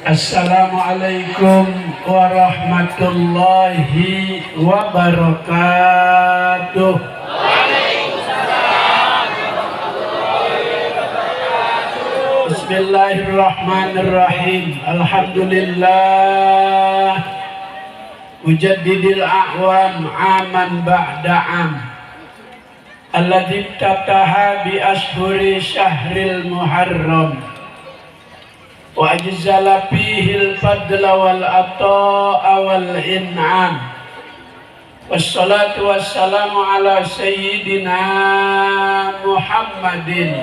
Assalamualaikum warahmatullahi wabarakatuh. Bismillahirrahmanirrahim. Alhamdulillah mujaddidil a'wam aman ba'da am alladzi tataha bi ashhuri syahril muharram wa ajzala fihil fadla wal ata'a wal in'am. Wassalatu wassalamu ala sayyidina Muhammadin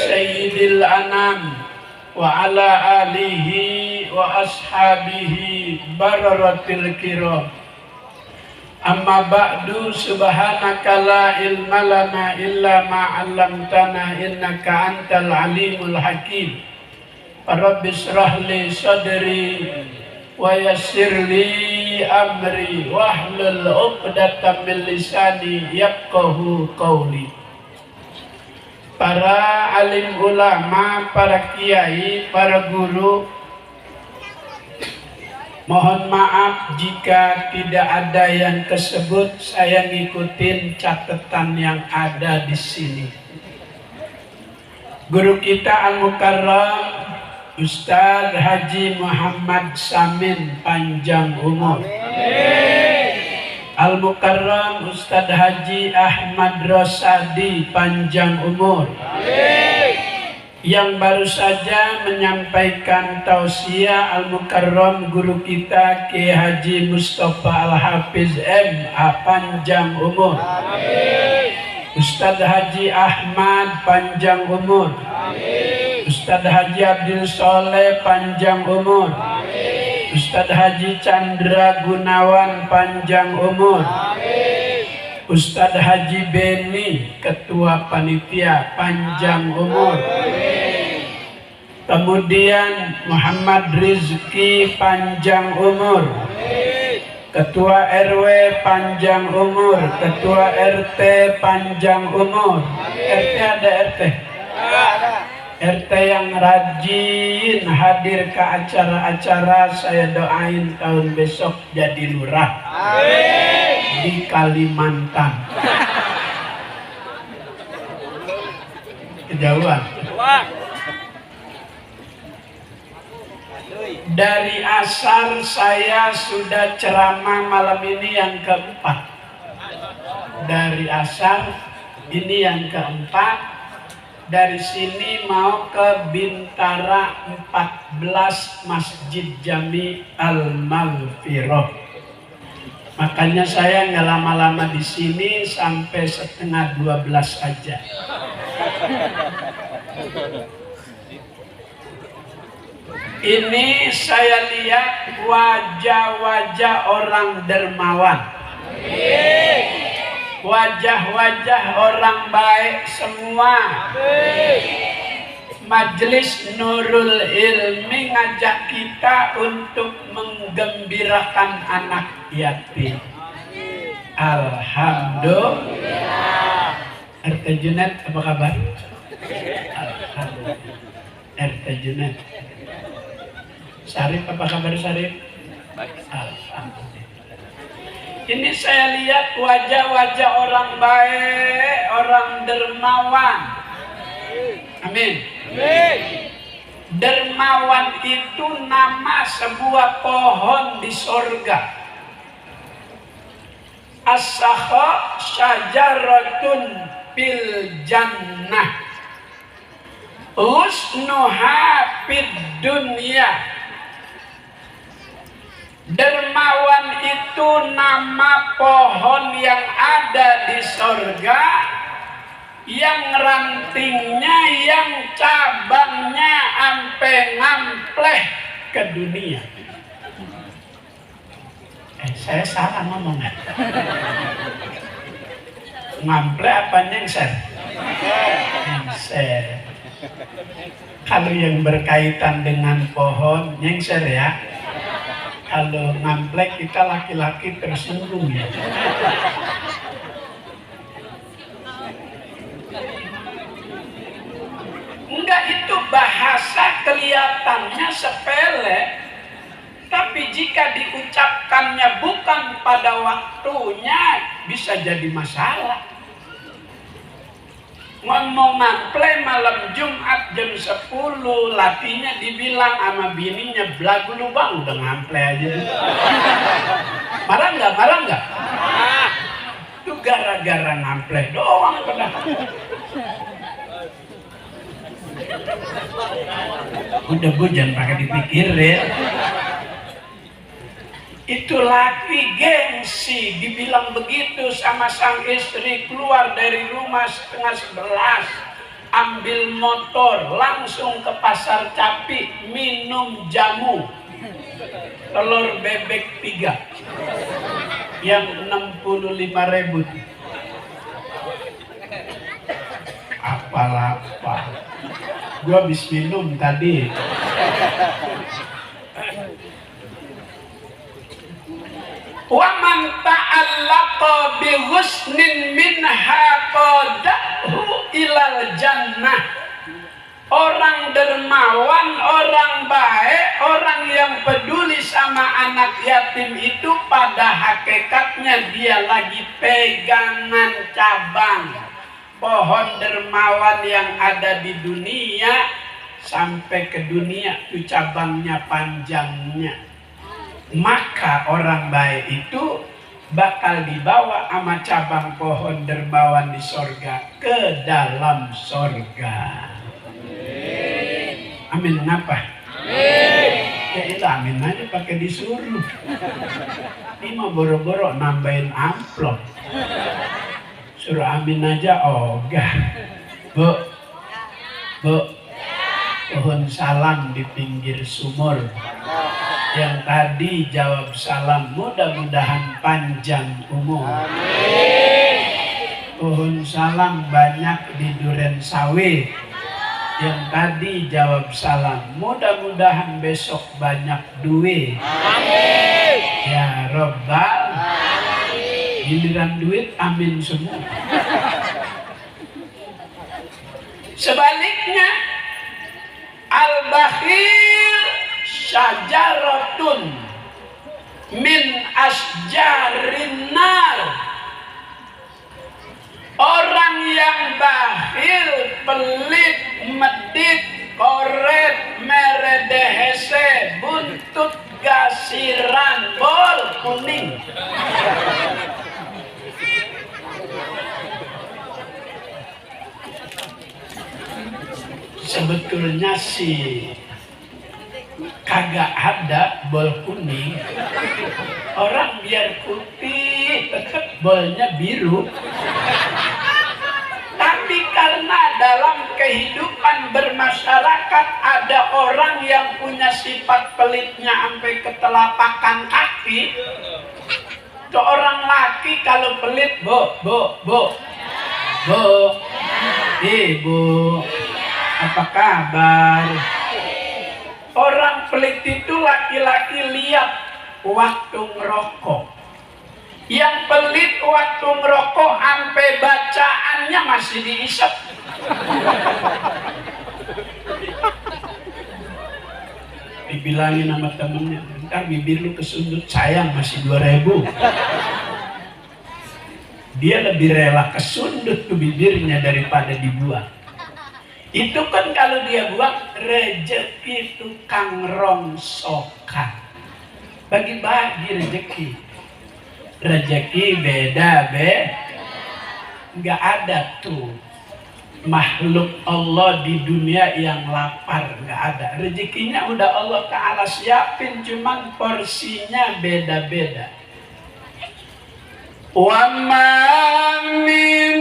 sayyidil anam wa ala alihi wa ashabihi bararatil kiram. Amma ba'du, subhanaka la ilma lana illa ma 'allamtana innaka antal alimul hakim. Rabbi shrah li sadri wa yassir li amri wahlul 'uqdatam min lisani yafqahu qawli. Para alim ulama, para kiai, para guru, mohon maaf jika tidak ada yang tersebut. Saya ngikutin catatan yang ada di sini. Guru kita Al-Mukarram Ustadz Haji Muhammad Samin panjang umur. Al-Mukarram Ustadz Haji Ahmad Rosadi panjang umur. Yang baru saja menyampaikan tausiah Al-Mukarram guru kita Kiai Haji Mustafa Al-Hafiz M.A panjang umur. Ustadz Haji Ahmad panjang umur. Ustadz Haji Abdul Soleh panjang umur. Ustadz Haji Chandra Gunawan panjang umur. Ustadz Haji Beni Ketua Panitia panjang umur. Kemudian Muhammad Rizki panjang umur. Ketua RW panjang umur. Ketua RT panjang umur. RT ada RT? RT yang rajin hadir ke acara-acara, saya doain tahun besok jadi lurah di Kalimantan. Kejauhan. Dari asar saya sudah ceramah malam ini yang keempat. Dari asar ini yang keempat. Dari sini mau ke Bintara 14 Masjid Jami Al-Maghfirah. Makanya saya nggak lama-lama di sini, sampai setengah 12 aja. Ini saya lihat wajah-wajah orang dermawan. Wajah-wajah orang baik semua. Majelis Nurul Ilmi ngajak kita untuk menggembirakan anak yatim. Alhamdulillah. RT Junet apa kabar? Alhamdulillah. RT Junet. Sarif apa kabar Sarif? Alhamdulillah. Ini saya lihat wajah-wajah orang baik, orang dermawan. Amin. Dermawan itu nama sebuah pohon di sorga. As-sakha syajaratun fil jannah. Husnuha fid dunya. Dermawan itu nama pohon yang ada di sorga, yang rantingnya, yang cabangnya ampe ngampleh ke dunia. Saya salah ngomong ya? Ngampleh apa nyengser? Nyengser. Kalau yang berkaitan dengan pohon nyengser ya. Kalau ngamplek kita laki-laki tersinggung ya. Enggak, itu bahasa kelihatan kelihatannya sepele, tapi jika diucapkannya bukan pada waktunya bisa jadi masalah. Ngomong ngample malam Jumat jam 10, lakinya dibilang sama bininya belagu lu bang, udah ngample aja. Marah nggak? Marah nggak? Itu gara-gara ngample doang pada. Udah bu, jangan pakai dipikirin. Itu laki gengsi dibilang begitu sama sang istri, keluar dari rumah setengah 11, ambil motor langsung ke pasar Capi, minum jamu telur bebek 3 yang 65.000. Apa-apa gua habis minum tadi. Wa man ta'allaqa bi husnin minha qadahu ilal jannah. Orang dermawan, orang baik, orang yang peduli sama anak yatim itu pada hakikatnya dia lagi pegangan cabang pohon dermawan yang ada di dunia sampai ke dunia, itu cabangnya panjangnya. Maka orang baik itu bakal dibawa sama cabang pohon dermawan di sorga ke dalam sorga. Amin. Kenapa? Ya itu amin aja pakai disuruh. Ini mau boro-boro nambahin amplop. Suruh amin aja ogah. Bu, pohon salam di pinggir sumur. Yang tadi jawab salam, mudah-mudahan panjang umur. Amin. Pohon salam banyak di Duren Sawit. Yang tadi jawab salam, mudah-mudahan besok banyak duit. Amin. Ya Rabbal. Giliran duit, amin semua. Sebaliknya, al-bakhil syajaratun min asjarin nar. Orang yang bakhil, pelit, medit, koret, meredehese, buntut gasiran, bol kuning. Sebetulnya sih kagak ada bol kuning. Orang biar putih tetap bolnya biru. Tapi karena dalam kehidupan bermasyarakat ada orang yang punya sifat pelitnya sampai ke telapakan kaki. Itu orang laki kalau pelit, bu, ibu, apa kabar? Orang pelit itu laki-laki lihat waktu ngerokok. Yang pelit waktu ngerokok sampai bacaannya masih diisep. Dibilangin sama temennya, ntar bibir lu kesundut, sayang masih 2.000. Dia lebih rela kesundut tuh bibirnya daripada dibuang. Itu kan kalau dia buang rezeki tukang rongsokan. Bagi-bagi rezeki. Rezeki beda. Nggak ada tuh makhluk Allah di dunia yang lapar, nggak ada. Rezekinya udah Allah Ta'ala siapin, cuman porsinya beda-beda. Wa ma min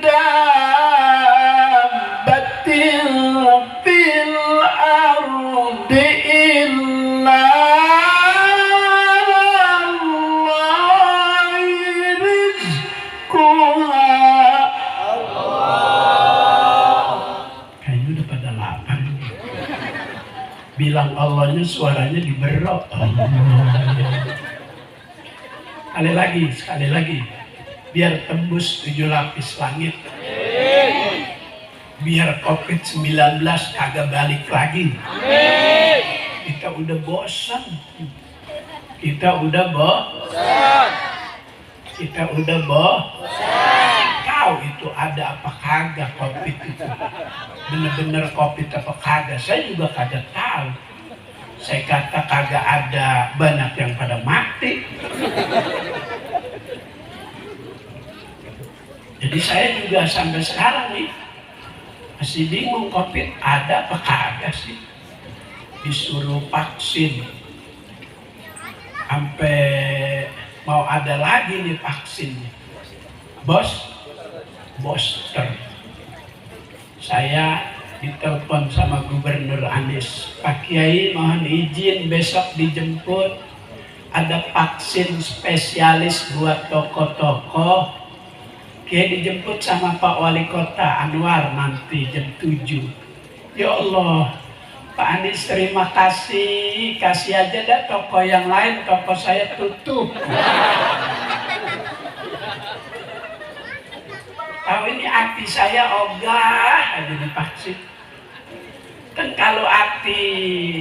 dabbatin fil ardi illa bilang Allahnya suaranya diberok. Sekali lagi biar tembus 7 lapis langit. biar COVID-19 kagak balik lagi. Kita udah bosan. Tahu itu ada apa kagak COVID itu, bener-bener COVID apa kagak, saya juga kagak tahu. Saya kata kagak ada, banyak yang pada mati. Jadi saya juga sampai sekarang nih masih bingung, COVID ada apa kagak sih. Disuruh vaksin sampai mau ada lagi nih vaksinnya, booster. Saya ditelepon sama Gubernur Anies, Pak Kiai mohon izin besok dijemput, ada vaksin spesialis buat toko-toko. Kiai dijemput sama Pak Wali Kota Anwar nanti jam 7. Ya Allah, Pak Anies terima kasih, kasih aja dah toko yang lain, toko saya tutup. Tahu ini hati saya ogah aja divaksin. Kan kalau hati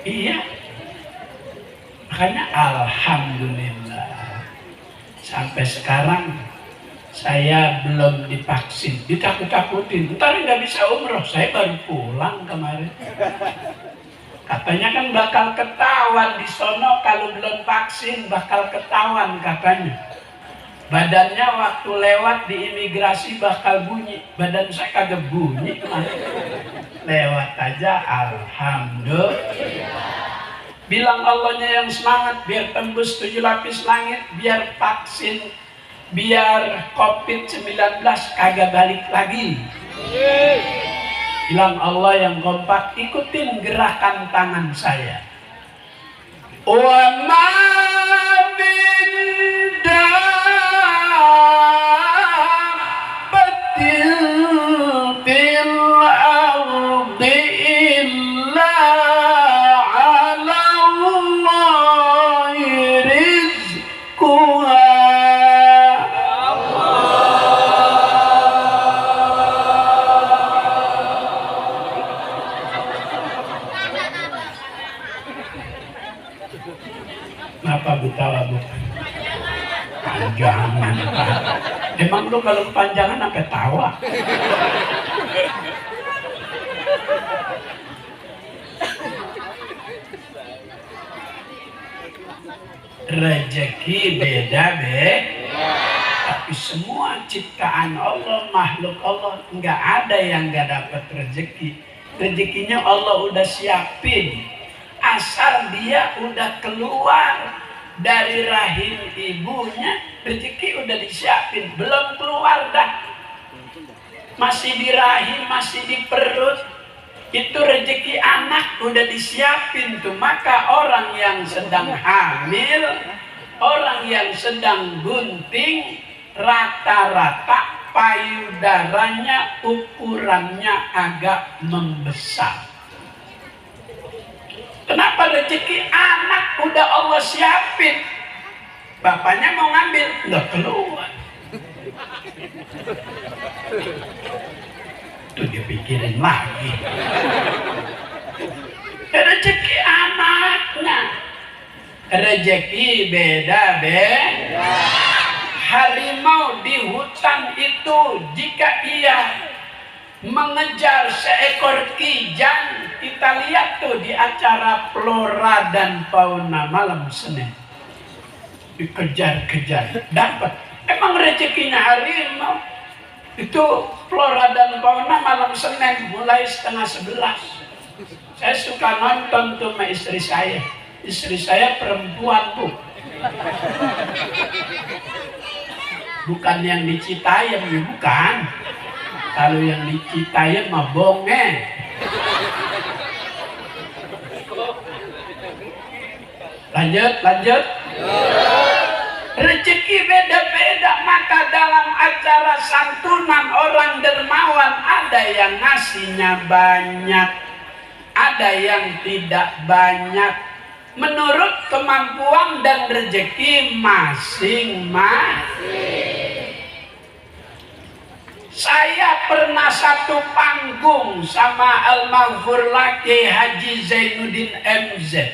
iya, makanya alhamdulillah sampai sekarang saya belum divaksin, ditakut-takutin, ntar nggak bisa umroh. Saya baru pulang kemarin. Katanya kan bakal ketahuan di sono kalau belum vaksin, bakal ketahuan katanya. Badannya waktu lewat di imigrasi bakal bunyi. Badan saya kagak bunyi kemarin. Lewat aja, alhamdulillah. Bilang Allahnya yang semangat, biar tembus 7 lapis langit, biar vaksin, biar COVID-19 kagak balik lagi. Bilang Allah yang kompak, ikutin gerakan tangan saya. Wa ma min dabbatin fil ardi illa 'ala Allahi rizquha. Kenapa ketawa bu? Panjangan. Emang lu kalau kepanjangan sampai tawa? Rezeki beda tapi semua ciptaan Allah, makhluk Allah, nggak ada yang nggak dapat rezeki. Rezekinya Allah udah siapin. Asal dia udah keluar dari rahim ibunya, rezeki udah disiapin. Belum keluar dah, masih di rahim, masih di perut, itu rezeki anak udah disiapin tuh. Maka orang yang sedang hamil, orang yang sedang gunting, rata-rata payudaranya ukurannya agak membesar. Kenapa? Rezeki anak udah Allah siapin. Bapaknya mau ngambil, nggak keluar. Tuh dia pikirin lagi. Rezeki anaknya. Rezeki beda. Harimau di hutan itu jika ia mengejar seekor kijang, kita lihat tuh di acara Flora dan Fauna malam Senin, dikejar-kejar, dapat. Emang rezekinya harimau itu Flora dan Fauna malam Senin mulai 10:30. Saya suka nonton tuh sama istri saya. Istri saya perempuan bu, bukan yang di Citayam, bukan. Kalau yang di Citayam mah bonge. Lanjut. Rezeki beda-beda, maka dalam acara santunan orang dermawan ada yang ngasihnya banyak, ada yang tidak banyak, menurut kemampuan dan rezeki masing-masing. Saya pernah satu panggung sama almarhum Kiai Haji Zainuddin MZ,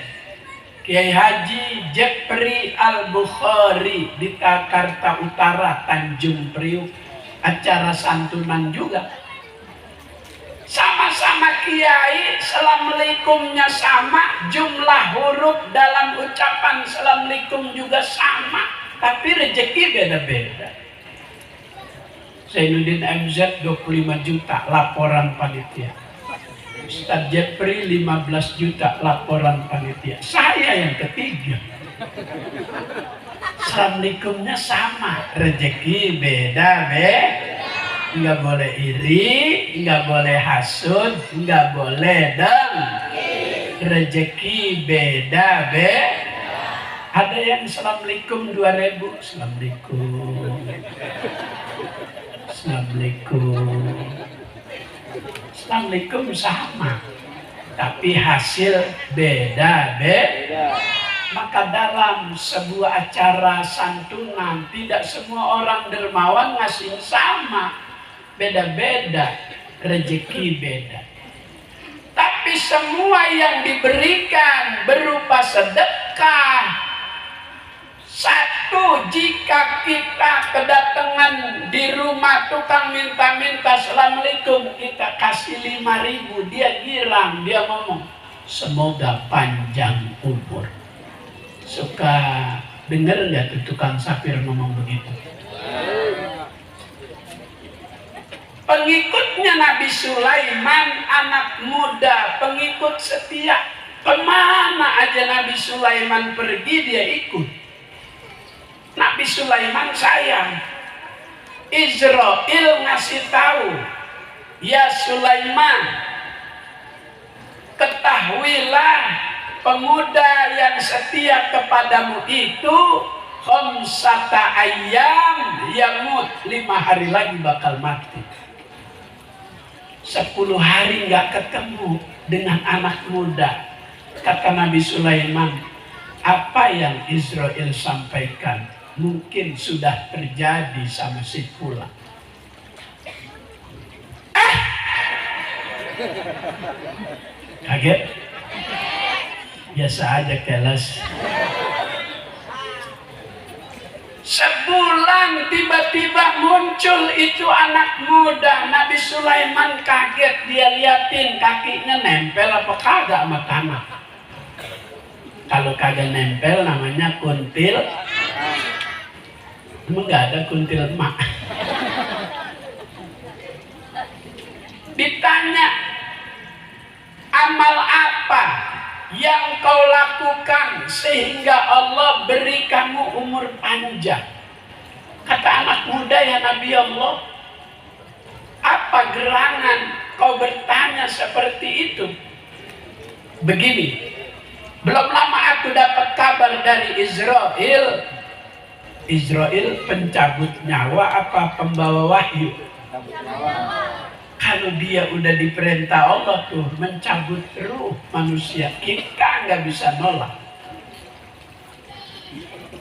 Kiai Haji Jepri Al-Bukhari di Jakarta Utara, Tanjung Priuk, acara santunan juga. Sama-sama kiai, assalamualaikumnya sama, jumlah huruf dalam ucapan assalamualaikum juga sama, tapi rezeki beda-beda. Zainuddin MZ 25 juta laporan panitia, Ustadz Jepri 15 juta laporan panitia, saya yang ketiga. Assalamualaikumnya sama, rezeki beda, nggak boleh iri, nggak boleh hasud, nggak boleh rezeki beda, Ada yang assalamualaikum 2000, assalamualaikum, assalamualaikum, assalamualaikum sama, tapi hasil beda. Maka dalam sebuah acara santunan tidak semua orang dermawan ngasih sama, beda-beda, rezeki beda. Tapi semua yang diberikan berupa sedekah. Satu, jika kita kedatangan di rumah tukang minta-minta assalamualaikum, kita kasih 5.000, dia girang, dia ngomong semoga panjang umur. Suka denger nggak tuh tukang sapir ngomong begitu? Pengikutnya Nabi Sulaiman, anak muda, pengikut setia. Kemana aja Nabi Sulaiman pergi dia ikut. Nabi Sulaiman sayang. Israel ngasih tahu, ya Sulaiman, ketahuilah pemuda yang setia kepadamu itu khamsata ayyam yamut, 5 hari lagi bakal mati. 10 hari nggak ketemu dengan anak muda. Kata Nabi Sulaiman, apa yang Israel sampaikan mungkin sudah terjadi sama si Fulan. Kaget? Biasa aja kelas. Sebulan tiba-tiba muncul itu anak muda. Nabi Sulaiman kaget, dia liatin kakinya nempel apa kagak sama tanah. Kalau kagak nempel namanya kuntil. Emang gak ada kuntil emak. Ditanya, amal apa yang kau lakukan sehingga Allah beri kamu umur panjang? Kata anak muda, ya Nabi Allah, apa gerangan kau bertanya seperti itu? Begini, belum lama aku dapat kabar dari Israel pencabut nyawa apa pembawa wahyu? Kalau dia udah diperintah Allah tuh mencabut ruh manusia, kita nggak bisa nolak.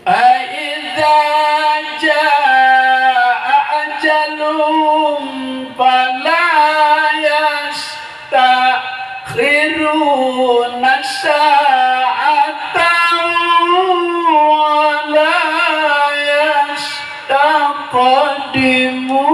Aiza jaa ajalum fala yastakhiruna sa'atan wala yastaqdimun.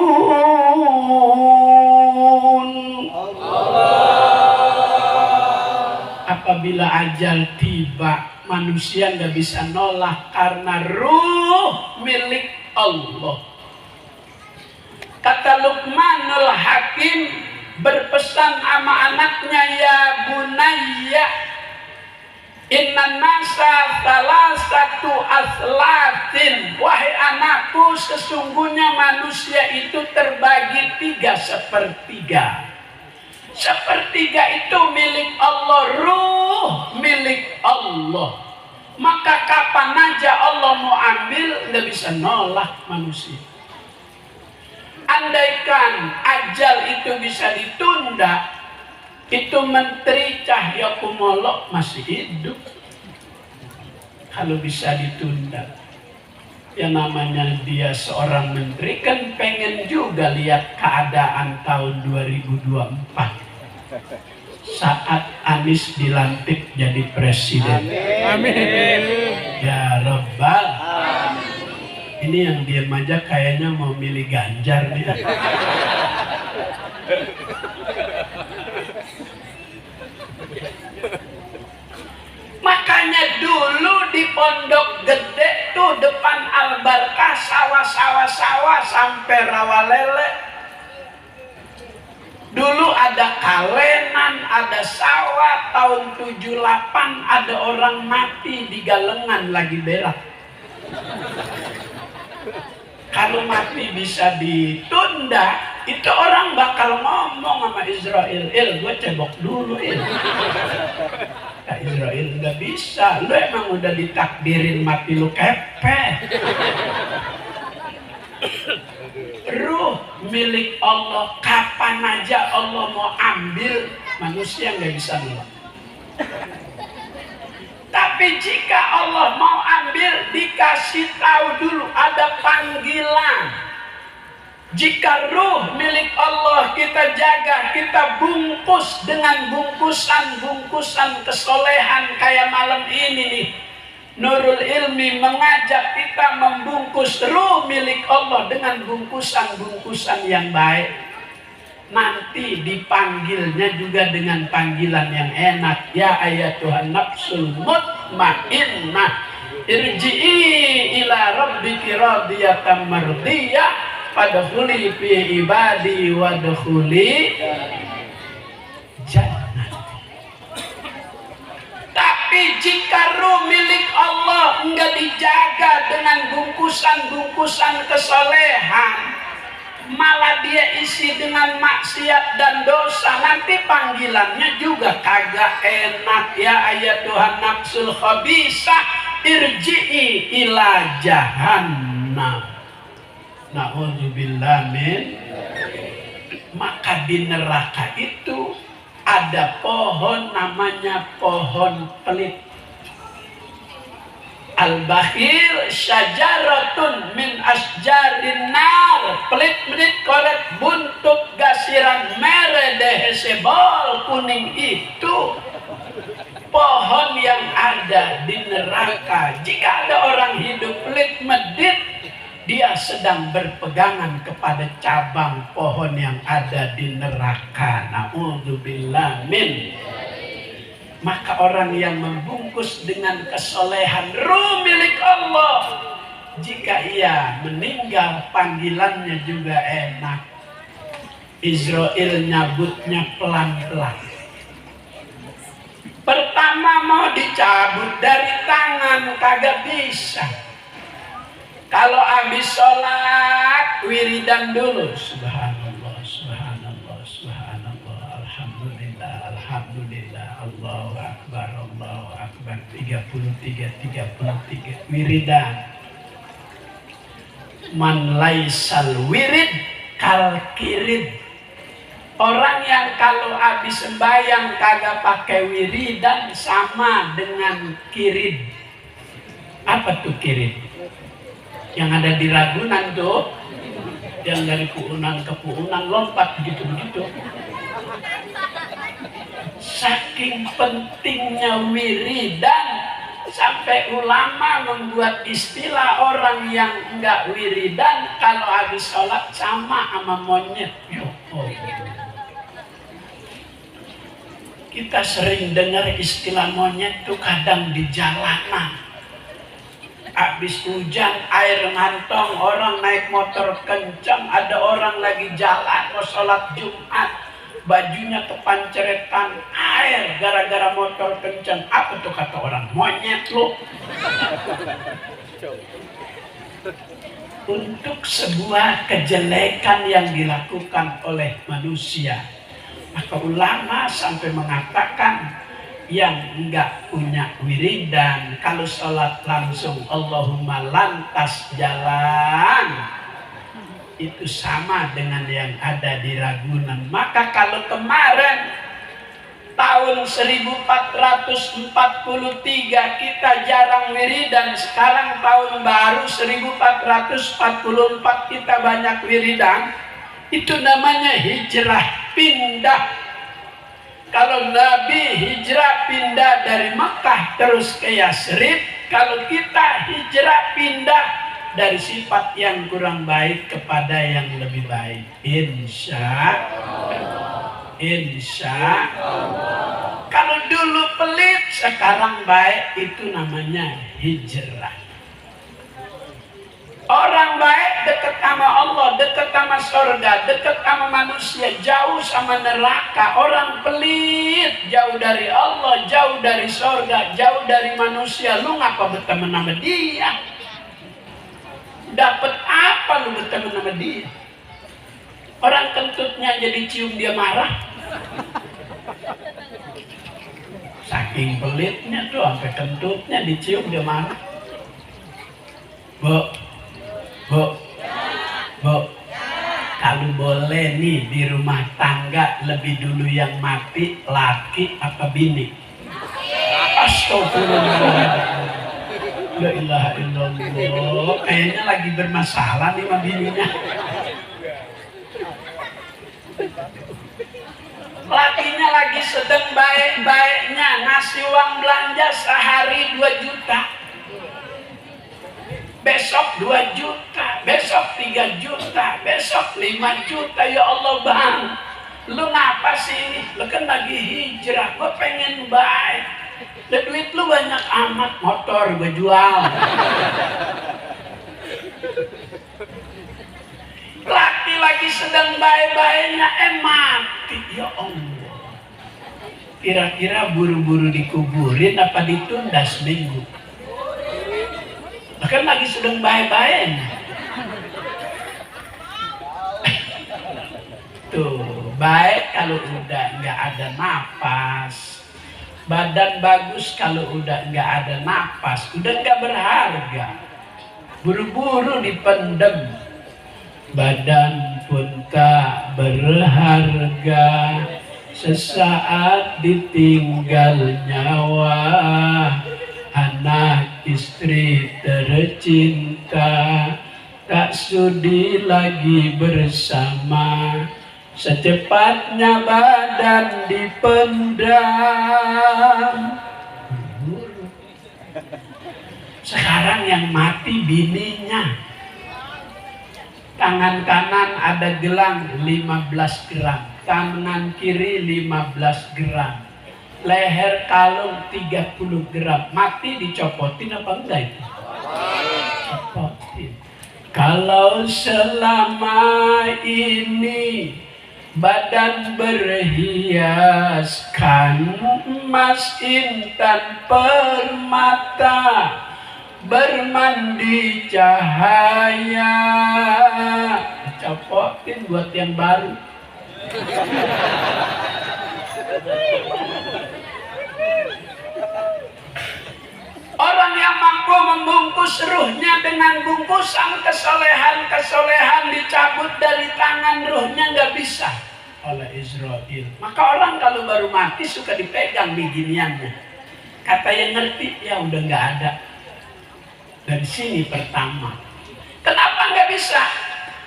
Apabila ajal tiba, manusia nggak bisa nolak karena ruh milik Allah. Kata Luqmanul Hakim berpesan sama anaknya, ya bunayya inna nasa salasatu aslatin, wahai anakku, sesungguhnya manusia itu terbagi 3/3. Sepertiga itu milik Allah, ruh milik Allah. Maka kapan aja Allah mau ambil, nggak bisa nolak manusia. Andaikan ajal itu bisa ditunda, itu Menteri Cahyokumolo masih hidup. Kalau bisa ditunda, yang namanya dia seorang menteri kan pengen juga lihat keadaan tahun 2024 saat Anies dilantik jadi presiden. Amin. Ya Rabbal. Ini yang diam aja kayaknya mau milih Ganjar nih. Makanya dulu di Pondok Gede tuh depan Al-Barkah sawah sampai Rawalele. Dulu ada kalenan, ada sawah. Tahun 78 ada orang mati di Galengan lagi berak. Kalau mati bisa ditunda, itu orang bakal ngomong sama Israel, gue cebok dulu Kak Israel nggak bisa, lu emang udah ditakdirin mati lu kepek. Ruh milik Allah, kapan aja Allah mau ambil, manusia nggak bisa nolak. Tapi jika Allah mau ambil, dikasih tahu dulu, ada panggilan. Jika ruh milik Allah kita jaga, kita bungkus dengan bungkusan-bungkusan kesolehan kayak malam ini nih. Nurul Ilmi mengajak kita membungkus ruh milik Allah dengan bungkusan-bungkusan yang baik. Nanti dipanggilnya juga dengan panggilan yang enak. Ya ayatuhan nafsul mutmainnah, irji'i ila rabbiki radiyatan mardiyah, fadkhuli fi ibadi wadkhuli jannati. Tapi jika ruh milik Allah enggak dijaga dengan bungkusan-bungkusan kesolehan, malah dia isi dengan maksiat dan dosa, nanti panggilannya juga kagak enak. Ya ayatuhan nafsul khabisah, irji'i ila jahannam. Na'udzubillah min. Maka di neraka itu ada pohon namanya pohon pelit. Al-bahir syajaratun min asjarin nar. Pelit-pelit korek buntut gasiran mere dehesebol kuning itu pohon yang ada di neraka. Jika ada orang hidup pelit medit, dia sedang berpegangan kepada cabang pohon yang ada di neraka. Na'udzubillah min. Maka orang yang membungkus dengan kesolehan ruh milik Allah, jika ia meninggal panggilannya juga enak. Israel nyabutnya pelan-pelan. Pertama mau dicabut dari tangan, kagak bisa. Kalau habis sholat wiridan dulu, subhanallah, subhanallah, subhanallah, alhamdulillah, alhamdulillah, Allahu akbar, Allahu akbar, 33 wiridan. Man laisal wirid kal kirid. Orang yang kalau habis sembahyang kagak pakai wiridan sama dengan kirid. Apa tuh kirid? Yang ada di Ragunan tuh, yang dari Puunan ke Puunan lompat begitu-begitu. Saking pentingnya wiridan, sampai ulama membuat istilah orang yang enggak wiridan kalau habis sholat sama monyet. Kita sering dengar istilah monyet tuh kadang di jalanan. Habis hujan, air ngantong, orang naik motor kencang, ada orang lagi jalan mau sholat Jumat, bajunya kepanceretan air gara-gara motor kencang. Apa tuh kata orang? Monyet lu. Untuk sebuah kejelekan yang dilakukan oleh manusia, maka ulama sampai mengatakan yang enggak punya wiridan kalau sholat langsung Allahumma lantas jalan, itu sama dengan yang ada di Ragunan. Maka kalau kemarin Tahun 1443 kita jarang wiridan, sekarang tahun baru 1444 kita banyak wiridan. Itu namanya hijrah, pindah. Kalau Nabi hijrah pindah dari Makkah terus ke Yasrib, kalau kita hijrah pindah dari sifat yang kurang baik kepada yang lebih baik. Insya Allah. Kalau dulu pelit, sekarang baik, itu namanya hijrah. Orang baik dekat sama Allah, dekat sama surga, dekat sama manusia, jauh sama neraka. Orang pelit, jauh dari Allah, jauh dari surga, jauh dari manusia. Lu ngapa berteman sama dia? Dapat apa lu berteman sama dia? Orang kentutnya jadi cium dia marah. Saking pelitnya tuh sampai kentutnya dicium dia marah. Bu, kalau boleh nih di rumah tangga lebih dulu yang mati laki apa bini? Astagfirullah. La ilaha illallah. Kayaknya lagi bermasalah nih sama bininya. Lakinya lagi sedang baik-baiknya ngasih uang belanja sehari 2 juta, besok 2 juta, besok 3 juta, besok 5 juta. Ya Allah bang, lu ngapa sih ini? Lu kan lagi hijrah, gue pengen baik. Duit lu banyak amat, motor gue jual. Laki lagi sedang baik-baiknya mati. Ya Allah, kira-kira buru-buru dikuburin apa ditunda seminggu? Kan lagi sedang baik-baiknya. Tuh, baik kalau udah nggak ada napas. Badan bagus kalau udah nggak ada napas, udah nggak berharga. Buru-buru dipendem. Badan pun tak berharga, sesaat ditinggal nyawa. Anak istri tercinta tak sudi lagi bersama. Secepatnya badan dipendam. Sekarang yang mati bininya. Tangan kanan ada gelang 15 gram, tangan kiri 15 gram, leher kalung 30 gram. Mati dicopotin apa enggak itu? Copotin. Kalau selama ini badan berhiaskan emas, intan, permata, bermandi cahaya, copotin buat yang baru. Orang yang mampu membungkus ruhnya dengan bungkusan kesolehan dicabut dari tangan, ruhnya nggak bisa oleh Israel. Maka orang kalau baru mati suka dipegang beginiannya. Kata yang ngerti, ya udah nggak ada. Dari sini pertama. Kenapa nggak bisa?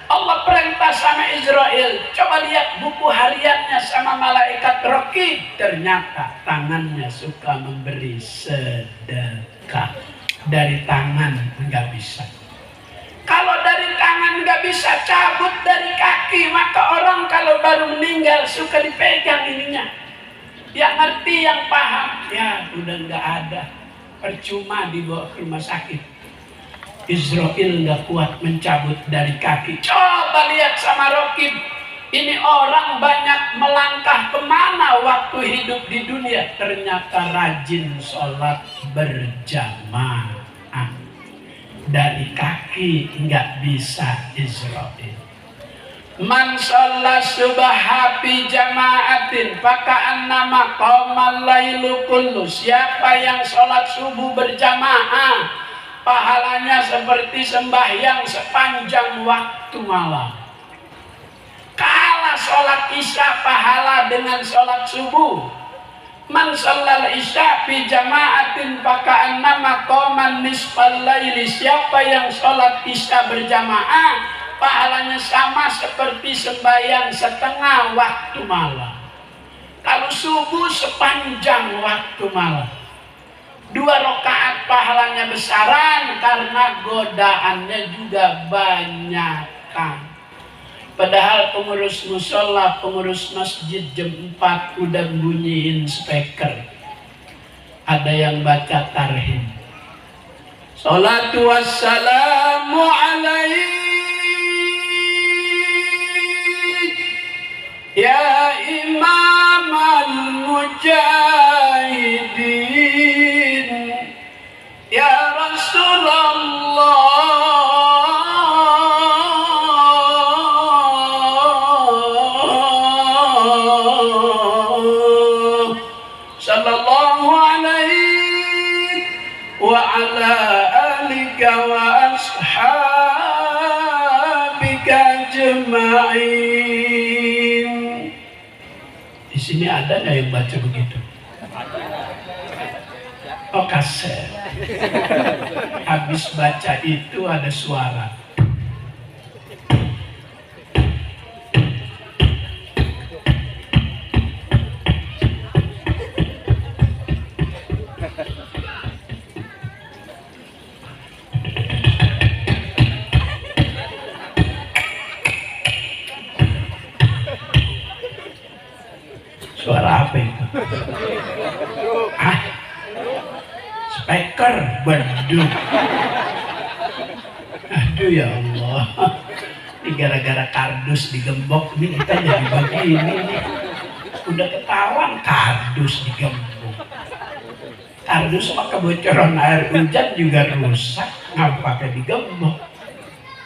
Allah perintah sama Israel. Coba lihat buku hariannya sama malaikat Raqib. Ternyata tangannya suka memberi sedekah. Dari tangan nggak bisa. Kalau dari tangan nggak bisa, cabut dari kaki. Maka orang kalau baru meninggal suka dipegang ininya. Yang ngerti, yang paham, ya udah nggak ada. Percuma dibawa ke rumah sakit. Israel nggak kuat mencabut dari kaki. Coba lihat sama Raqib. Ini orang banyak melangkah kemana waktu hidup di dunia. Ternyata rajin sholat berjamaah. Dari kaki nggak bisa Israel. Man sholat subha fi jama'atin faka'an nama qaumal lailu kullu. Siapa yang sholat subuh berjamaah, pahalanya seperti sembahyang sepanjang waktu malam. Kalah sholat isya pahala dengan sholat subuh. Man shallal isya fi jama'atin faka'annama qaman nisfal laili. Siapa yang sholat isya berjamaah, pahalanya sama seperti sembahyang setengah waktu malam. Kalau subuh sepanjang waktu malam. 2 rakaat pahalanya besaran karena godaannya juga banyakan. Padahal pengurus musola, pengurus masjid jam 4 udah bunyiin speaker. Ada yang baca tarhim. Salatu wassalamu alaik ya imam al-mujahidin ya Rasulullah. Wa ashabika ajma'in. Di sini ada nggak yang baca begitu? Oh, kaset. Habis baca itu ada suara. Suara apa itu? Speaker beduk. Aduh ya Allah. Ini gara-gara kardus digembok nih kita jadi begini nih. Udah ketahuan kardus digembok. Kardus mah kebocoran air hujan juga rusak. Ngapa pakai digembok?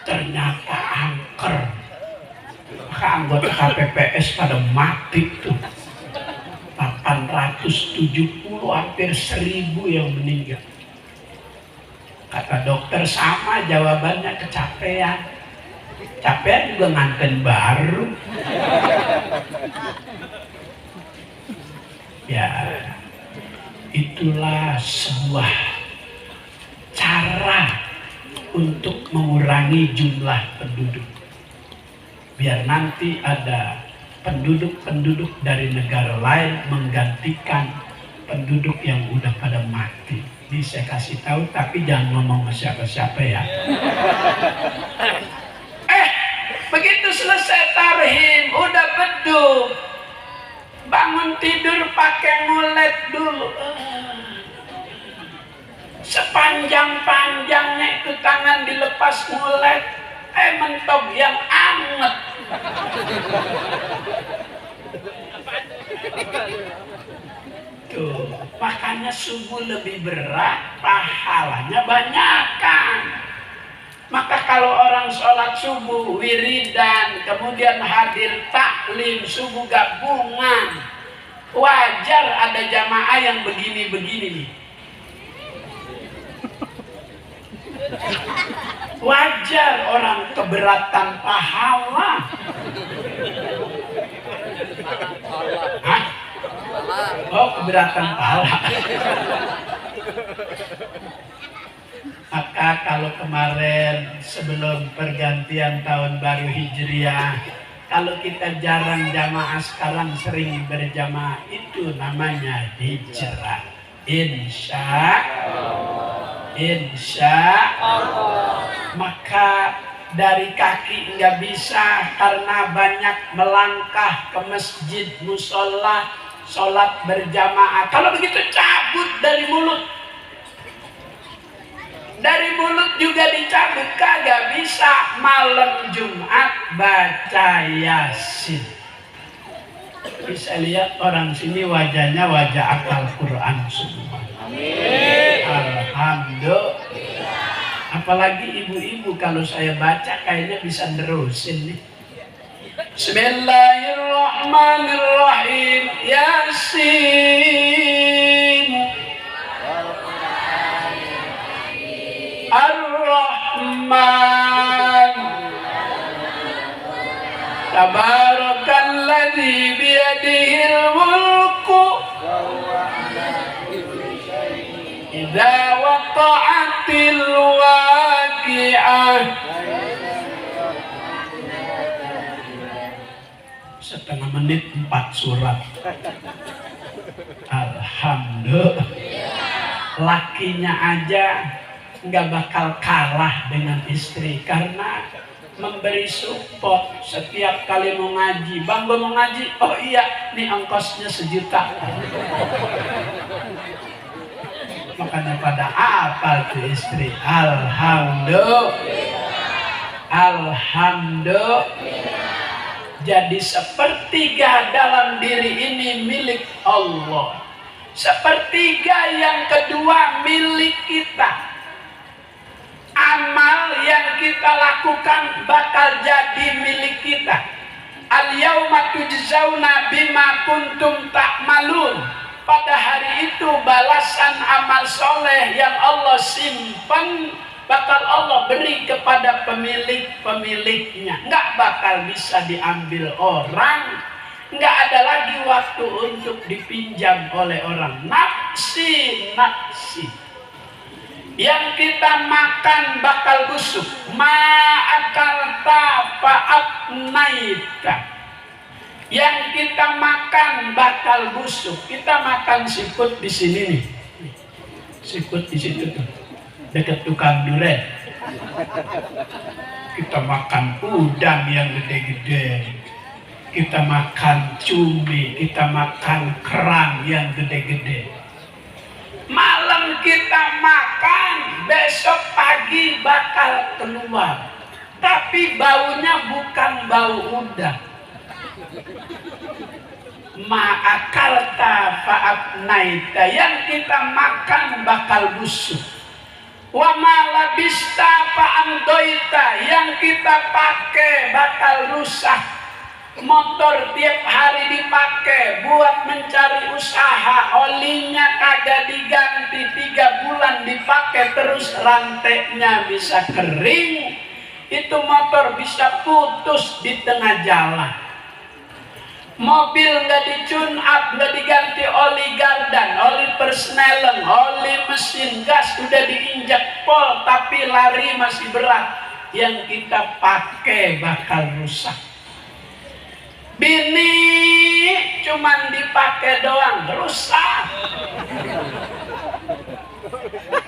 Ternyata angker. Maka anggota KPPS pada mati tuh. 870 hampir 1000 yang meninggal. Kata dokter sama jawabannya, kecapean. Capean juga nganten baru. Ya, itulah sebuah cara untuk mengurangi jumlah penduduk. Biar nanti ada penduduk-penduduk dari negara lain menggantikan penduduk yang udah pada mati. Ini saya kasih tahu, tapi jangan ngomong ke siapa-siapa ya. Begitu selesai tarhim, udah beduk, bangun tidur pakai ngulet dulu. Sepanjang-panjangnya itu tangan dilepas ngulet, mentok yang anget. Tuh, makanya subuh lebih berat, pahalanya banyakan. Maka kalau orang sholat subuh wiridan, kemudian hadir taklim subuh gabungan, wajar ada jamaah yang begini-begini nih. Wajar orang keberatan pahala. Hah? Oh, keberatan pahala. Maka kalau kemarin sebelum pergantian tahun baru Hijriah, kalau kita jarang jamaah, sekarang sering berjamaah, itu namanya hijrah. Insya Allah. Maka dari kaki nggak bisa karena banyak melangkah ke masjid, musola, sholat berjamaah. Kalau begitu cabut dari mulut. Dari mulut juga dicabut, kagak bisa malam Jumat baca Yasin. Bisa lihat orang sini wajahnya wajah akal Quran semua. Amin. Alhamdulillah. Apalagi ibu-ibu kalau saya baca kayaknya bisa nerusin nih. Bismillahirrahmanirrahim. Yasin. Ar-Rahman. Tabarakalladzi biyadihil mulku idza waqa'atil waqi'ah. Setengah menit 4 surat. Alhamdulillah. Lakinya aja nggak bakal kalah dengan istri karena memberi support setiap kali mau ngaji. Bang, gue mau ngaji. Oh iya, nih ongkosnya 1 juta. Makanya pada apa tuh istri? Alhamdulillah. Alhamdulillah. Jadi sepertiga dalam diri ini milik Allah. Sepertiga yang kedua milik kita. Amal yang kita lakukan bakal jadi milik kita. Al-yauma tujzauna bima kuntum ta'malun. Pada hari itu balasan amal soleh yang Allah simpan bakal Allah beri kepada pemilik-pemiliknya. Nggak bakal bisa diambil orang. Nggak ada lagi waktu untuk dipinjam oleh orang. Nafsi. Yang kita makan bakal busuk. Ma'akalta fa'abnaita. Yang kita makan bakal busuk. Kita makan siput di sini nih. Siput di situ tuh. Dekat tukang durian. Kita makan udang yang gede-gede. Kita makan cumi, kita makan kerang yang gede-gede. Malam kita makan, besok pagi bakal keluar. Tapi baunya bukan bau udang. Ma'akalta fa'abnaita. Yang kita makan bakal busuk. Wa ma labista fa'amdoita. Yang kita pakai bakal rusak. Motor tiap hari dipakai buat mencari usaha, olinya kagak diganti, 3 bulan dipakai terus rantainya bisa kering. Itu motor bisa putus di tengah jalan. Mobil nggak di-tune up, nggak diganti oli gardan, oli persneleng, oli mesin gas udah diinjak pol tapi lari masih berat. Yang kita pakai bakal rusak. Bini cuman dipakai doang rusak.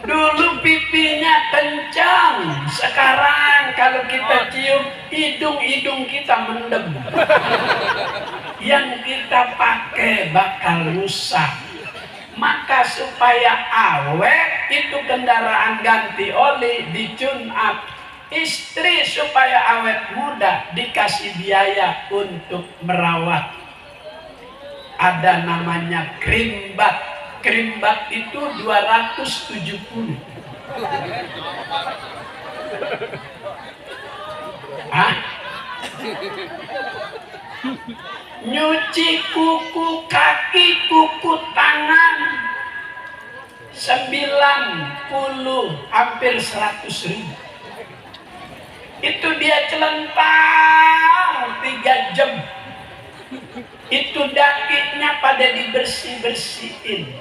Dulu pipinya kencang, sekarang kalau kita cium hidung kita mendem. Yang kita pakai bakal rusak. Maka supaya awet itu kendaraan ganti oli, di-tune up. Istri supaya awet muda dikasih biaya untuk merawat. Ada namanya krim bat. Krim bat itu 270. Hah? Nyuci kuku kaki, kuku tangan 90, hampir 100.000. Itu dia celentang 3 jam. Itu dakinya pada dibersih-bersihin.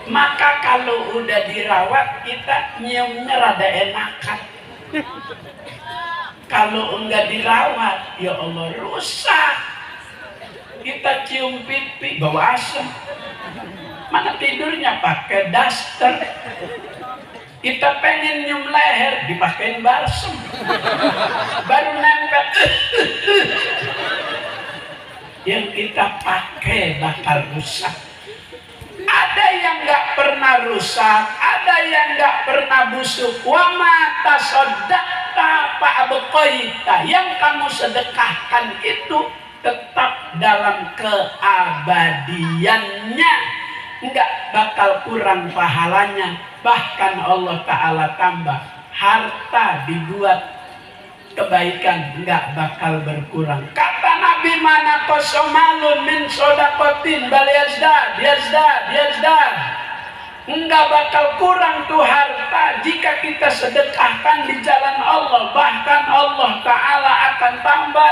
Maka kalau udah dirawat kita nyiumnya rada enakan. Kalau enggak dirawat, ya Allah rusak. Kita cium pipi bau asam. Mana tidurnya pakai daster. Kita pengen nyium leher, dipakein balsem. Baru nempel. Yang kita pakai bakal rusak. Ada yang nggak pernah rusak, ada yang nggak pernah busuk. Wa ma tasaddaqta fa abqaita. Yang kamu sedekahkan itu tetap dalam keabadiannya, nggak bakal kurang pahalanya. Bahkan Allah Ta'ala tambah. Harta dibuat kebaikan nggak bakal berkurang. Kata Nabi, mana kosomalun min sodakotin bal yazdad. Nggak bakal kurang tuh harta jika kita sedekahkan di jalan Allah. Bahkan Allah Ta'ala akan tambah.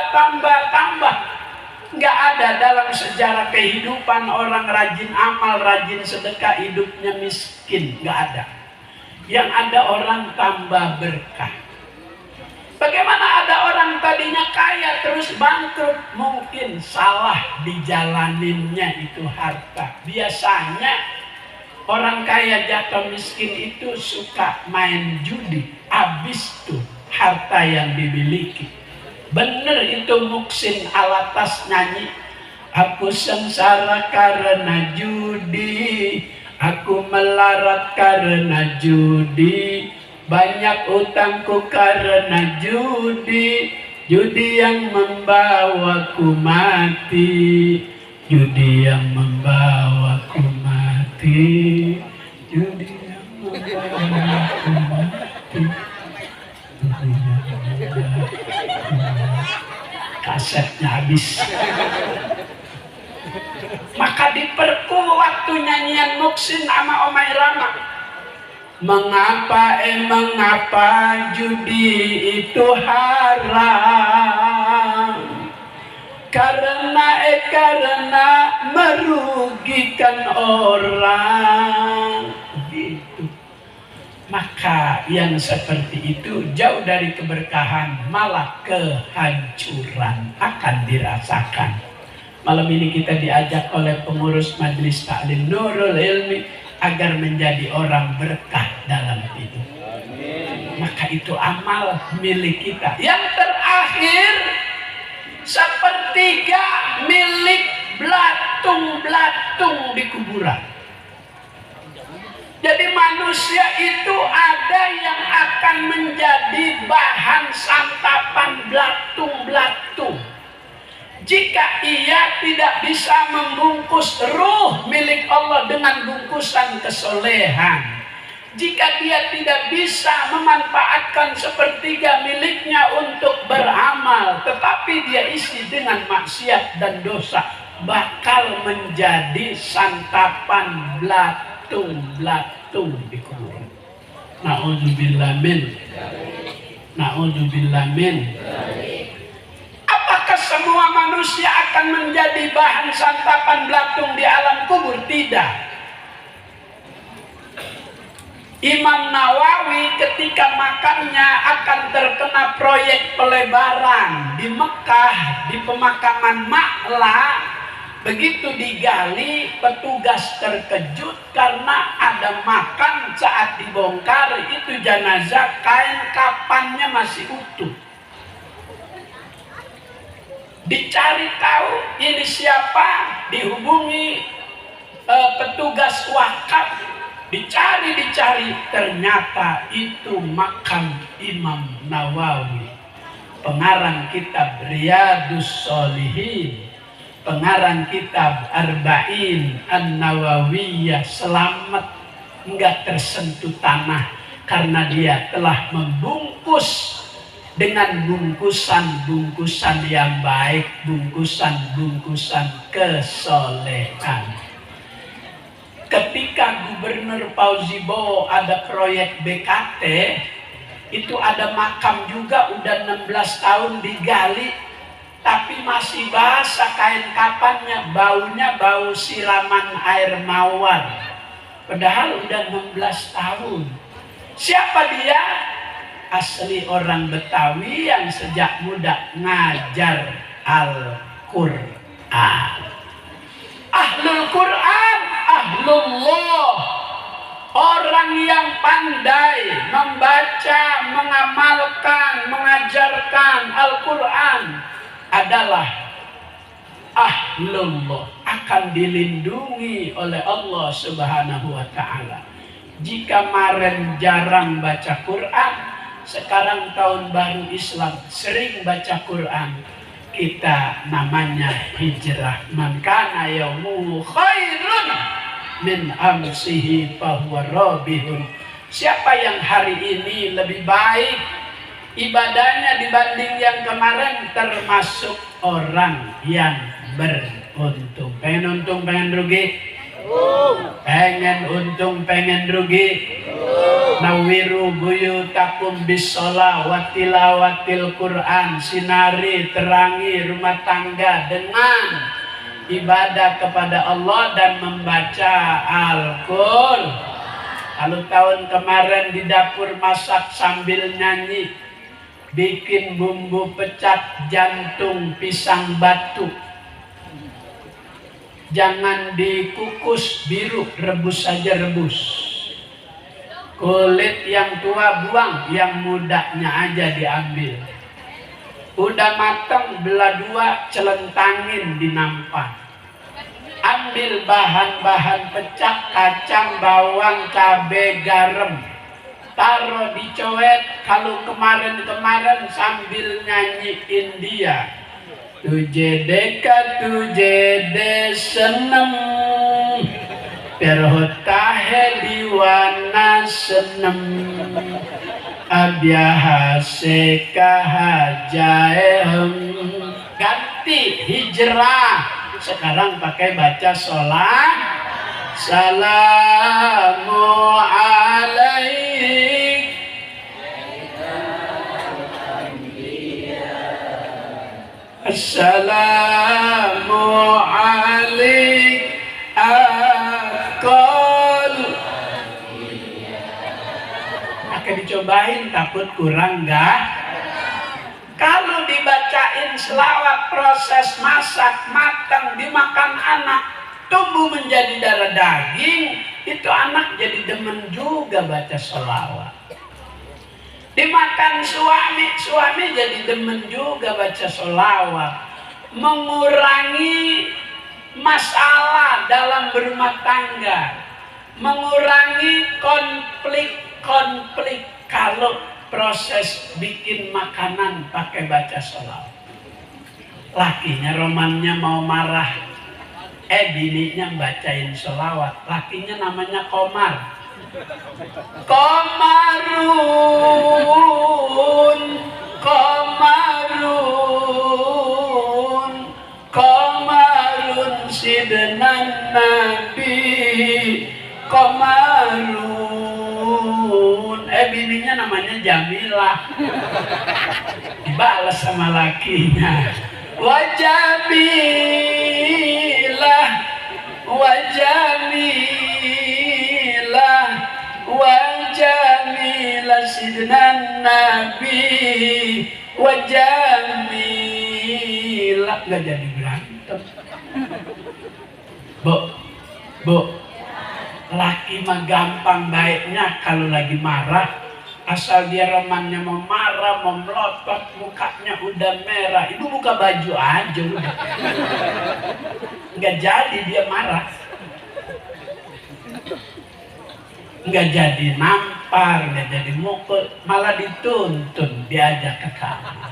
Nggak ada dalam sejarah kehidupan orang rajin amal, rajin sedekah, hidupnya miskin. Nggak ada. Yang ada orang tambah berkah. Bagaimana ada orang tadinya kaya terus bangkrut? Mungkin salah dijalaninnya itu harta. Biasanya orang kaya jatuh miskin itu suka main judi. Habis tuh harta yang dimiliki. Bener itu Muhsin Alatas nyanyi. Aku sengsara karena judi, aku melarat karena judi, banyak utangku karena judi, judi yang membawaku mati, judi yang membawaku mati, judi yang membawaku mati. Kasetnya habis. Maka diperku waktu nyanyian Muhsin sama Omai Rama. Mengapa judi itu haram? Karena merugikan orang. Gitu. Maka yang seperti itu jauh dari keberkahan, malah kehancuran akan dirasakan. Malam ini kita diajak oleh pengurus Majelis Taklim Nurul Ilmi agar menjadi orang berkah dalam hidup. Maka itu amal milik kita. Yang terakhir, sepertiga milik belatung-belatung di kuburan. Jadi manusia itu ada yang akan menjadi bahan santapan belatung-belatung. Jika ia tidak bisa membungkus ruh milik Allah dengan bungkusan kesolehan, jika dia tidak bisa memanfaatkan sepertiga miliknya untuk beramal, tetapi dia isi dengan maksiat dan dosa, bakal menjadi santapan belatung-belatung di kuburan. Na'udzubillah min. Na'udzubillah min. Apakah semua manusia akan menjadi bahan santapan belatung di alam kubur? Tidak. Imam Nawawi ketika makamnya akan terkena proyek pelebaran di Mekah, di pemakaman Ma'la, begitu digali, petugas terkejut karena ada makam saat dibongkar itu jenazah kain kafannya masih utuh. Dicari tahu ini siapa, dihubungi petugas wakaf, dicari, ternyata itu makam Imam Nawawi, pengarang kitab Riyadus Shalihin, pengarang kitab Arba'in An-Nawawiyah, selamat enggak tersentuh tanah karena dia telah membungkus dengan bungkusan-bungkusan yang baik, bungkusan-bungkusan kesolehan. Ketika Gubernur Fauzi Bowo ada proyek BKT, itu ada makam juga udah 16 tahun digali, tapi masih basah kain kafannya, baunya bau siraman air mawar. Padahal udah 16 tahun. Siapa dia? Asli orang Betawi yang sejak muda ngajar Al-Quran. Ahlul Quran, ahlullah. Orang yang pandai membaca, mengamalkan, mengajarkan Al-Quran adalah ahlullah, akan dilindungi oleh Allah Subhanahu wa Ta'ala. Jika kemarin jarang baca Quran, sekarang tahun baru Islam sering baca Quran, kita namanya hijrah. Man kana yaumuhu khairun min amsihi fahuwa rabihun. Siapa yang hari ini lebih baik ibadahnya dibanding yang kemarin, termasuk orang yang beruntung. Pengen untung, pengen rugi? Pengen untung, pengen rugi? Nawiru buyutakum bisolah wa tilawatil Quran. Sinari, terangi rumah tangga dengan ibadah kepada Allah dan membaca Al-Qur'an. Kalau tahun kemarin di dapur masak sambil nyanyi, bikin bumbu pecat jantung pisang batu. Jangan dikukus biru, rebus saja rebus. Kulit yang tua buang, yang mudanya aja diambil. Udah matang belah dua, celentangin di nampan. Ambil bahan-bahan pecah, kacang, bawang, cabai, garam. Taruh di coet. Kalau kemarin-kemarin sambil nyanyiin dia, tuje deka tuje de seneng, perhotahe diwana seneng, abiyahase kahajaehem. Ganti hijrah, sekarang pakai baca sholat. Salamu alaik Assalamu alaik akol. Akan dicobain, takut kurang enggak? Kalau dibacain selawat, proses masak matang, dimakan anak, tumbuh menjadi darah daging, itu anak jadi demen juga baca selawat. Dimakan suami, suami jadi demen juga baca selawat. Mengurangi masalah dalam berumah tangga, mengurangi konflik-konflik kalau proses bikin makanan pakai baca selawat. Lakinya romannya mau marah, bininya bacain selawat. Lakinya namanya Komar. Komarun, Komarun, Komarun sidnan Nabi, Komarun. Bininya namanya Jamilah. Dibalas sama lakinya. Wajamilah, wajamilah, wajamilah sidnan Nabi, wajamilah. Nggak jadi berantem. Bu, laki mah gampang baiknya kalau lagi marah, asal dia romannya mau marah, mau melotot, mukanya udah merah, ibu buka baju aja udah. Nggak jadi dia marah, nggak jadi nampar, nggak jadi mukul, malah dituntun, diajak ke kamar.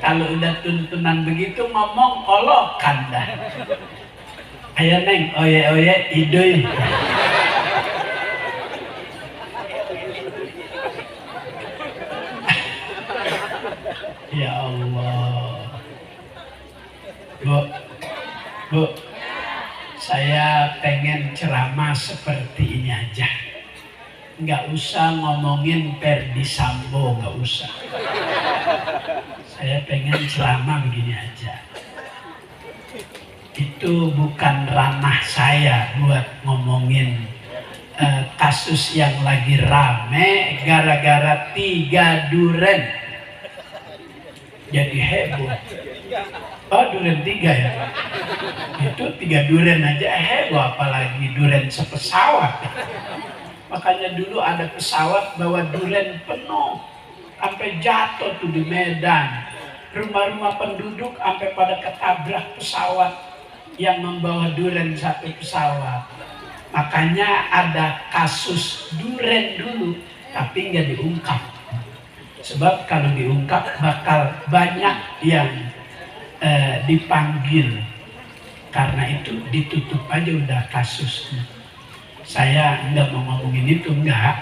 Kalau udah tuntunan begitu ngomong kolokan dah. Ayo neng, oye idoi. Ya Allah. Bu, saya pengen ceramah seperti ini aja. Nggak usah ngomongin Ferdy Sambo, nggak usah. Saya pengen ceramah begini aja. Itu bukan ranah saya buat ngomongin kasus yang lagi rame gara-gara 3 duren jadi heboh. Oh, duren 3 ya? Itu 3 duren aja heboh, apalagi duren sepesawat. Makanya dulu ada pesawat bawa duren penuh sampai jatuh tuh di Medan. Rumah-rumah penduduk sampai pada ketabrak pesawat yang membawa duren satu pesawat. Makanya ada kasus duren dulu, tapi nggak diungkap. Sebab kalau diungkap bakal banyak yang dipanggil. Karena itu ditutup aja udah kasusnya. Saya nggak mau ngomongin itu, enggak.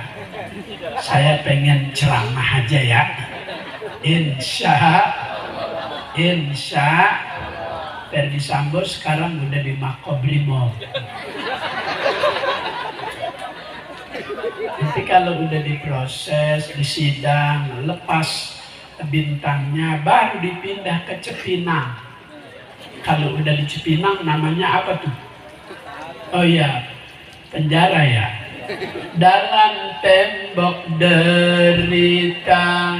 Saya pengen ceramah aja ya. Insya Ferdy Sambo sekarang udah di Makobrimob. Nanti kalau udah diproses, disidang, lepas bintangnya, baru dipindah ke Cipinang. Kalau udah di Cipinang namanya apa tuh? Oh iya, penjara ya. Dalam tembok derita,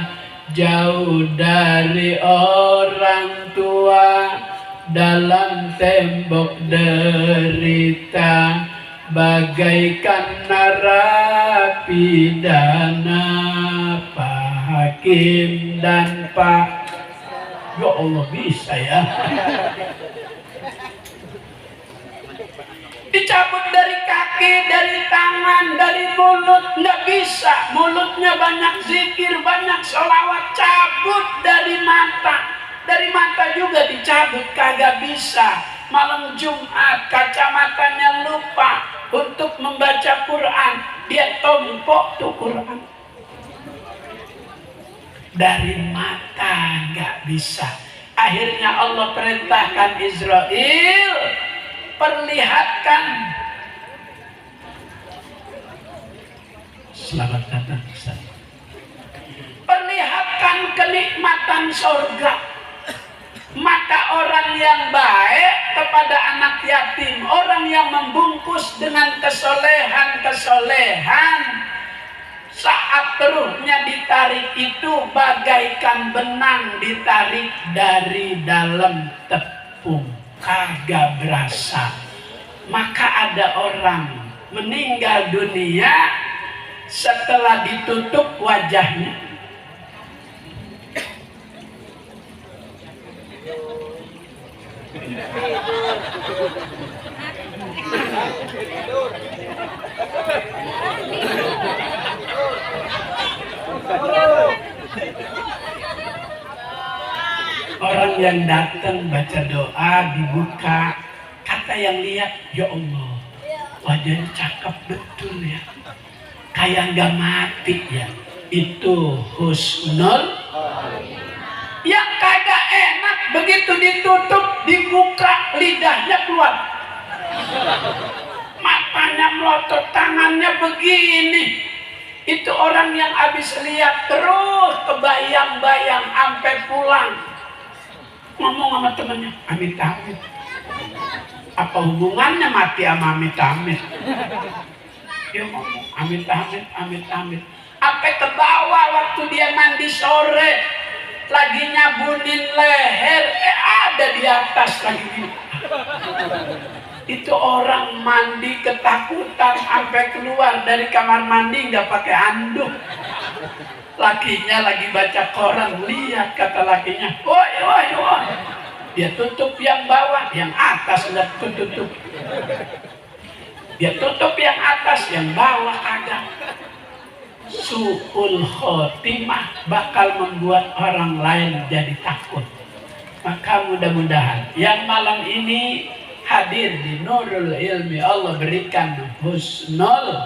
jauh dari orang tua. Dalam tembok derita, bagaikan narapidana, Pak Hakim dan Pak. Ya Allah, bisa ya. Dicabut dari kaki, dari tangan, dari mulut, nggak bisa. Mulutnya banyak zikir, banyak sholawat. Cabut dari mata. Dari mata juga dicabut, kagak bisa. Malam Jumat kacamatanya lupa untuk membaca Quran, dia tompok tuh Quran. Dari mata nggak bisa. Akhirnya Allah perintahkan Israel, perlihatkan. Selamat datang Ustaz. Perlihatkan kenikmatan surga. Maka orang yang baik kepada anak yatim, orang yang membungkus dengan kesolehan, saat perutnya ditarik itu bagaikan benang ditarik dari dalam tepung, kagak berasa. Maka ada orang meninggal dunia setelah ditutup wajahnya. Orang yang datang baca doa dibuka, kata yang lihat, ya Allah, wajahnya cakep betul ya, kayak nggak mati ya. Itu husnul. Yang kagak enak begitu ditutup, dibuka, lidahnya keluar, matanya melotot, tangannya begini. Itu orang yang habis lihat terus kebayang-bayang sampai pulang. Ngomong sama temennya, amit-amit. Apa hubungannya mati sama amit-amit? Dia ngomong, amit-amit, amit-amit. Sampai ke bawah waktu dia mandi sore, lagi nyabunin leher, ada di atas lagi gini. Itu orang mandi ketakutan sampai keluar dari kamar mandi nggak pakai handuk. Lakinya lagi baca koran, lihat kata lakinya, woi woi woi. Dia tutup yang bawah, yang atas nggak tutup. Dia tutup yang atas, yang bawah agak. Su'ul khotimah bakal membuat orang lain jadi takut. Maka mudah-mudahan yang malam ini hadir di Nurul Ilmi, Allah berikan husnul.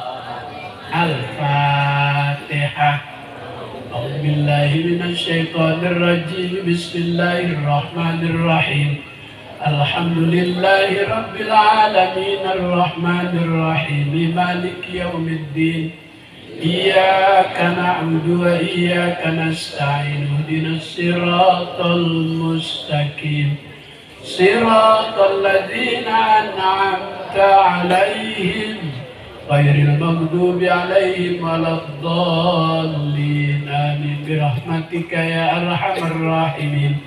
Al-Fatihah. A'udzubillahi minasyaitonirrajim. Bismillahirrahmanirrahim. Alhamdulillahi rabbil alamin, arrahmanirrahim, maliki yaumiddin. Iyyaka na'budu wa iyyaka nasta'in, ihdinas siratal mustaqim, siratal ladzina an'amta 'alaihim ghairil maghdubi 'alaihim waladdallin. Amin birahmatika ya arhamar rahimin.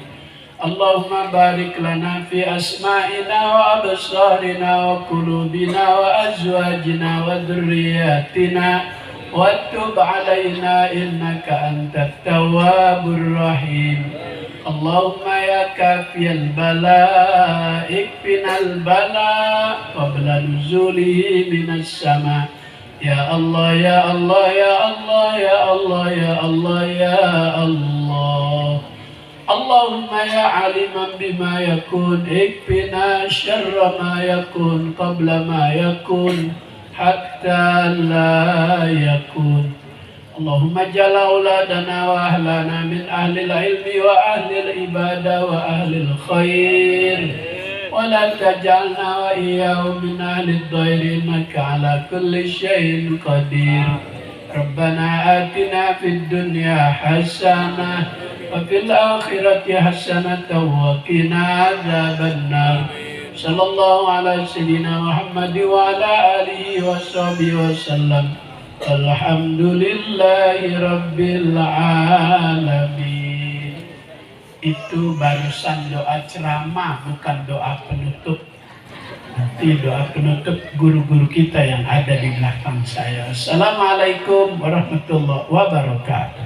Allahumma barik lana fi asma'ina wa absarina wa qulubina wa azwajina wa dhurriyyatina وَتُبْ عَلَيْنَا إِنَّكَ أَنْتَ التَّوَّابُ الرَّحِيمُ. اللهم يا كافي البلاء اكفنا البلاء قبل نزوله من السماء. يا الله يا الله يا الله يا الله يا الله يا الله. اللهم يا عالما بما يكون اكفنا شر ما يكون قبل ما يكون حتى لا يكون. اللهم اجعل أولادنا وأهلنا من أهل العلم وأهل العبادة وأهل الخير ولا تجعلنا وإياهم من أهل الضير إنك على كل شيء قدير ربنا آتنا في الدنيا حسنة وفي الآخرة حسنة وقنا عذاب النار صلى الله على سيدنا محمد وعلى آله وصحبه وسلم الحمد لله رب العالمين. Itu barusan doa ceramah, bukan doa penutup. Nanti doa penutup guru-guru kita yang ada di belakang saya. Assalamualaikum warahmatullahi wabarakatuh.